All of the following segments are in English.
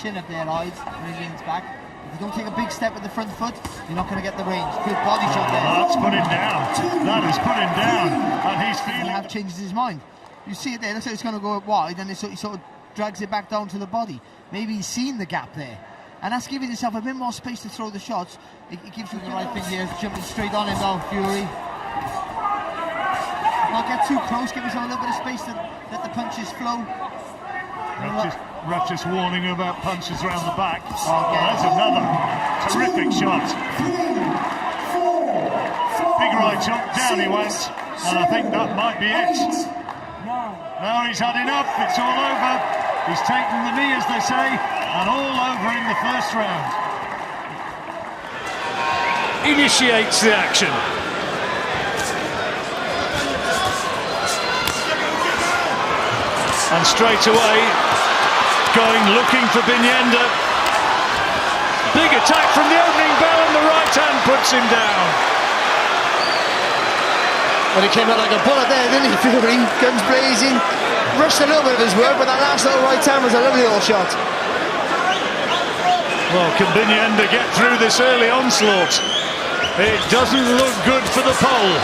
chin up there, eyes, when he leans back. If you don't take a big step with the front foot, you're not going to get the range. Good body shot there. That's put him down. That has put him down. And he's feeling... He have changes his mind. You see it there, looks like it's going to go out wide, and he sort of drags it back down to the body. Maybe he's seen the gap there. And that's giving himself a bit more space to throw the shots. It gives you the right thing here, jumping straight on him now, Fury. Not get too close, give yourself a little bit of space to let the punches flow. Ref just warning you about punches around the back. Oh, there's another terrific shot. Big right hook, down he went, and I think that might be it. Now he's had enough, it's all over. He's taken the knee, as they say, and all over in the first round. Initiates the action. And straight away, looking for Binienda. Big attack from the opening bell, and the right hand puts him down. Well, he came out like a bullet there, didn't he, Fury? Guns blazing. Rushed a little bit of his work, but that last little right hand was a lovely little shot. Well, can Binienda get through this early onslaught? It doesn't look good for the pole.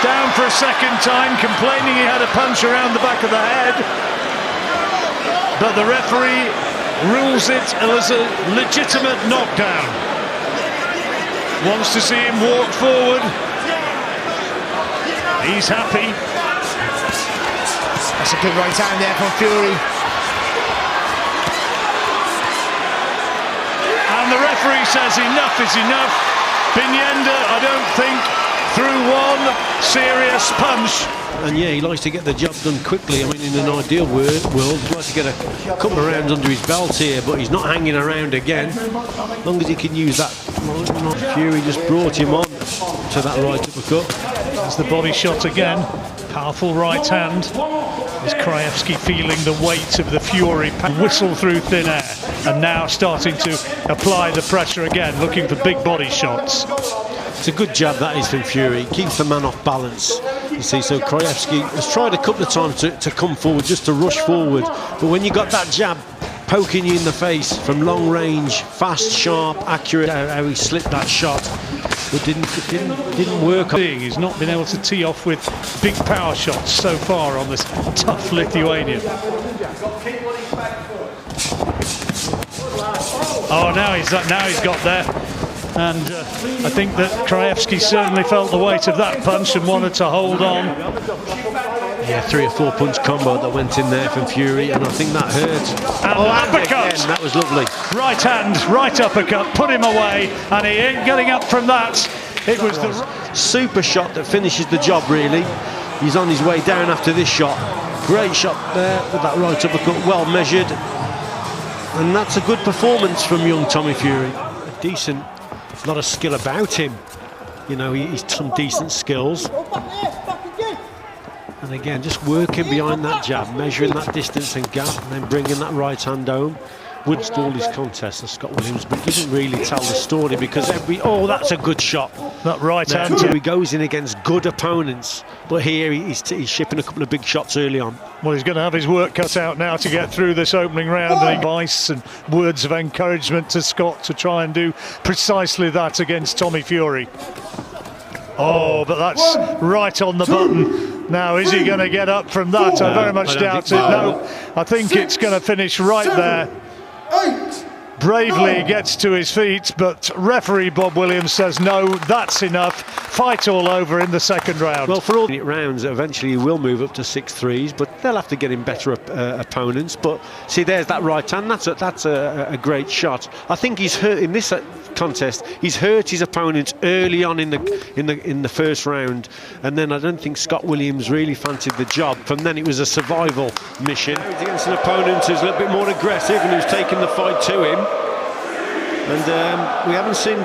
Down for a second time, complaining he had a punch around the back of the head. But the referee rules it as a legitimate knockdown. Wants to see him walk forward. He's happy. That's a good right hand there from Fury. And the referee says enough is enough. Binienda, I don't think, through one serious punch. And yeah, he likes to get the job done quickly. I mean, in an ideal world, he'd like to get a couple of rounds under his belt here, but he's not hanging around again. As long as he can use that. Fury just brought him on to that right uppercut. There's the body shot again. Powerful right hand. Is Krajevskij feeling the weight of the Fury whistle through thin air, and now starting to apply the pressure again, looking for big body shots. It's a good jab that is from Fury. Keeps the man off balance. You see, so Krajevskij has tried a couple of times to come forward, just to rush forward. But when you got that jab poking you in the face from long range, fast, sharp, accurate, how he slipped that shot, but didn't work. He's not been able to tee off with big power shots so far on this tough Lithuanian. Oh, now he's got there. And I think that Krajevskij certainly felt the weight of that punch and wanted to hold on. Yeah, 3 or 4 punch combo that went in there from Fury, and I think that hurt. And uppercut! Again, that was lovely. Right hand, right uppercut, put him away, and he ain't getting up from that. It was the super shot that finishes the job, really. He's on his way down after this shot. Great shot there with that right uppercut, well measured. And that's a good performance from young Tommy Fury. A decent lot of skill about him, you know, he's some decent skills, and again just working behind that jab, measuring that distance and gap, and then bringing that right hand home. Wins all his contests of Scott Williams, but doesn't really tell the story because oh, that's a good shot. That right hand. He goes in against good opponents, but here he's shipping a couple of big shots early on. Well, he's going to have his work cut out now to get through this opening round. And advice and words of encouragement to Scott to try and do precisely that against Tommy Fury. Oh, but that's right on the button. Now, is he going to get up from that? I very much doubt it. No, I think it's going to finish right there. Bravely gets to his feet, but referee Bob Williams says no, that's enough. Fight all over in the second round. Well, for all rounds, eventually he will move up to 6-3s, but they'll have to get him better opponents. But see, there's that right hand. That's a great shot. I think he's hurt in this contest. He's hurt his opponents early on in the first round, and then I don't think Scott Williams really fancied the job. From then it was a survival mission. He's against an opponent who's a little bit more aggressive and who's taken the fight to him. And we haven't seen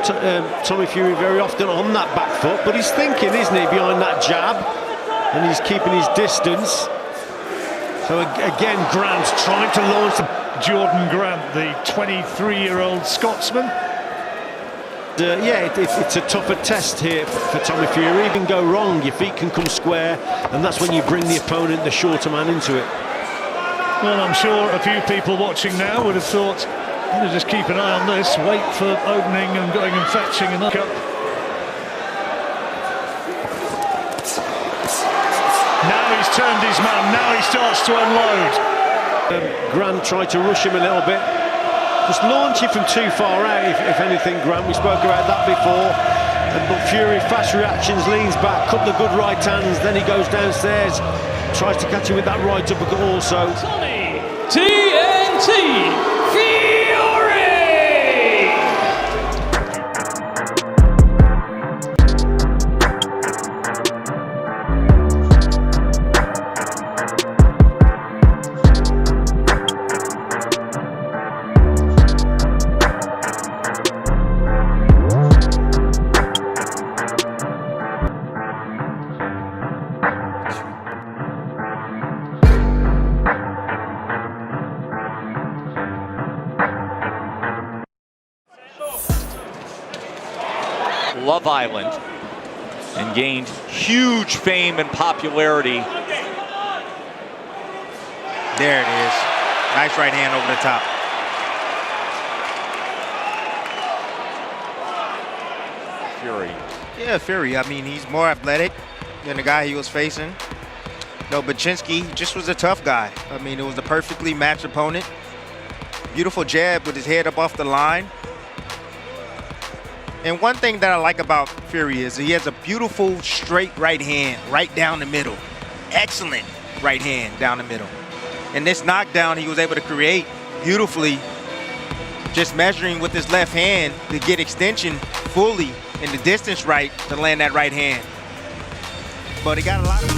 Tommy Fury very often on that back foot, but he's thinking, isn't he, behind that jab, and he's keeping his distance. So again, Grant trying to launch. Jordan Grant, the 23-year-old Scotsman. Yeah, it's a tougher test here for Tommy Fury. You can go wrong, your feet can come square, and that's when you bring the opponent, the shorter man, into it. Well, I'm sure a few people watching now would have thought, just keep an eye on this, wait for opening and going and fetching another cup. Now he's turned his man, now he starts to unload. Grant tried to rush him a little bit. Just launching from too far out, if anything, Grant. We spoke about that before. But Fury, fast reactions, leans back, couple of good right hands, then he goes downstairs, tries to catch him with that right uppercut also. Tommy TNT Fury! Love Island and gained huge fame and popularity. There it is. Nice right hand over the top. Fury. Yeah, Fury. I mean, he's more athletic than the guy he was facing. No, Bocianski just was a tough guy. I mean, it was a perfectly matched opponent. Beautiful jab with his head up off the line. And one thing that I like about Fury is he has a beautiful straight right hand right down the middle. Excellent right hand down the middle. And this knockdown he was able to create beautifully, just measuring with his left hand to get extension fully in the distance right to land that right hand. But he got a lot of